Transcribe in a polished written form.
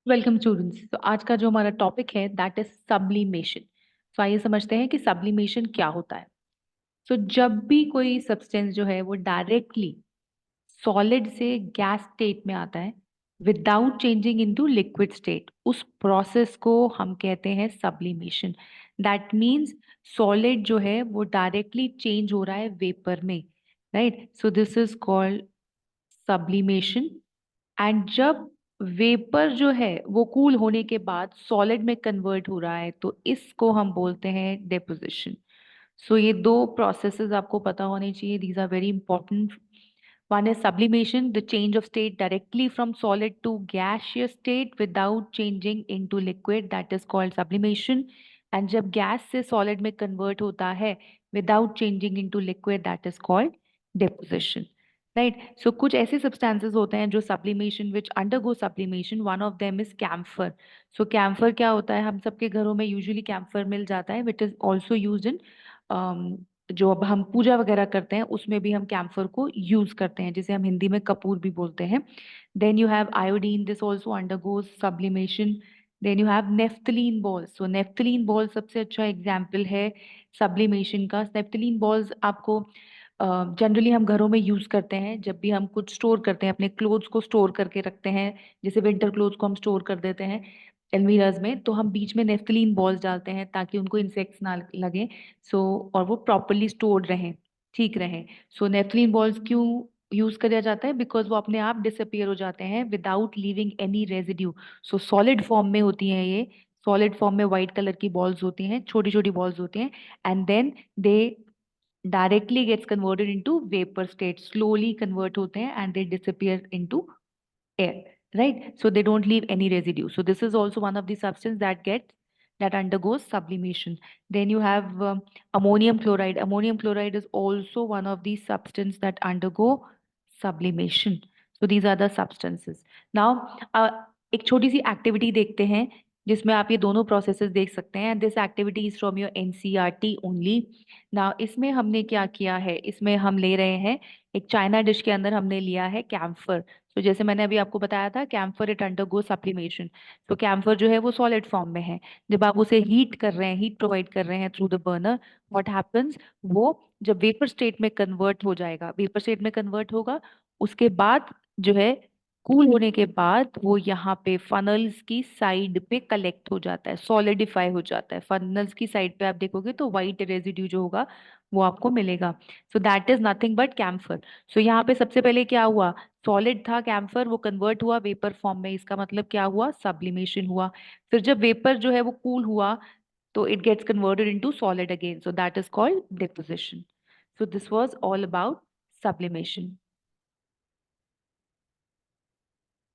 Welcome students. तो आज का जो हमारा टॉपिक है दैट इज सब्लिमेशन। तो आइए समझते हैं कि सब्लिमेशन क्या होता है। तो जब भी कोई सब्सटेंस जो है वो डायरेक्टली सॉलिड से गैस स्टेट में आता है without changing into liquid state, उस प्रोसेस को हम कहते हैं सब्लिमेशन। दैट मीन्स सॉलिड जो है वो डायरेक्टली चेंज हो रहा है वेपर में, right. So this is called sublimation. And जब वेपर जो है वो कूल होने के बाद सॉलिड में कन्वर्ट हो रहा है तो इसको हम बोलते हैं डेपोजिशन। सो ये दो प्रोसेसेस आपको पता होने चाहिए, these are very important. One is sublimation, the change of state directly from solid to gaseous state without changing into liquid, that is called sublimation. And जब गैस से सॉलिड में कन्वर्ट होता है without changing into liquid, that is called deposition, right. So कुछ ऐसे substances होते हैं जो sublimation which undergo sublimation, one of them is camphor. So camphor क्या होता है, हम सबके घरों में यूजुअली कैम्फर मिल जाता है, which is also use in जो अब हम पूजा वगैरह करते हैं उसमें भी हम कैम्फर को यूज करते हैं, जिसे हम हिंदी में कपूर भी बोलते हैं। Then you have iodine, this also undergoes sublimation. Then you have naphthalene balls. So naphthalene ball सबसे अच्छा एग्जाम्पल है सब्लिमेशन का। नेफ्थलीन बॉल्स आपको जनरली हम घरों में यूज करते हैं जब भी हम कुछ स्टोर करते हैं, अपने क्लोथ्स को स्टोर करके रखते हैं, जैसे विंटर क्लोथ्स को हम स्टोर कर देते हैं एलमीराज में, तो हम बीच में नेफ्थलीन बॉल्स डालते हैं ताकि उनको इंसेक्ट्स ना लगे। सो और वो प्रॉपरली स्टोर्ड रहें, ठीक रहें। सो नेफ्थलीन बॉल्स क्यों यूज किया जाता है, बिकॉज वो अपने आप डिसअपियर हो जाते हैं without leaving any residue. So solid form में होती हैं ये, सॉलिड फॉर्म में व्हाइट कलर की बॉल्स होती हैं, छोटी छोटी बॉल्स होती हैं। And then they directly gets converted into vapor state, slowly convert होते हैं and they disappear into air, right? So they don't leave any residue. So this is also one of the substance that undergoes sublimation. Then you have ammonium chloride. Ammonium chloride is also one of the substance that undergo sublimation. So these are the substances. Now एक छोटी सी activity देखते हैं जिसमें आप ये दोनों processes देख सकते हैं। This activity is from your NCERT only. ना इसमें हमने क्या किया है, इसमें हम ले रहे हैं एक चाइना डिश के अंदर हमने लिया है कैम्फर। तो जैसे मैंने अभी आपको बताया था कैम्फर इट अंडरगो सप्लीमेशन। तो कैम्फर जो है वो सॉलिड फॉर्म में है। जब आप उसे हीट कर रहे हैं, हीट प्रोवाइड कर रहे हैं through the burner, what happens, वो जब वेपर स्टेट में कन्वर्ट हो जाएगा, वेपर स्टेट में कन्वर्ट होगा, उसके बाद जो है कूल होने के बाद वो यहाँ पे फनल्स की साइड पे कलेक्ट हो जाता है, सॉलिडिफाई हो जाता है। फनल्स की साइड पे आप देखोगे तो व्हाइट रेजिड्यू जो होगा वो आपको मिलेगा। So that is nothing but camphor. So यहाँ पे सबसे पहले क्या हुआ, सॉलिड था कैम्फर, वो कन्वर्ट हुआ वेपर फॉर्म में, इसका मतलब क्या हुआ, सब्लिमेशन हुआ। फिर जब वेपर जो है वो कूल हुआ तो it gets converted into solid again, so that is called deposition. So this was all about sublimation.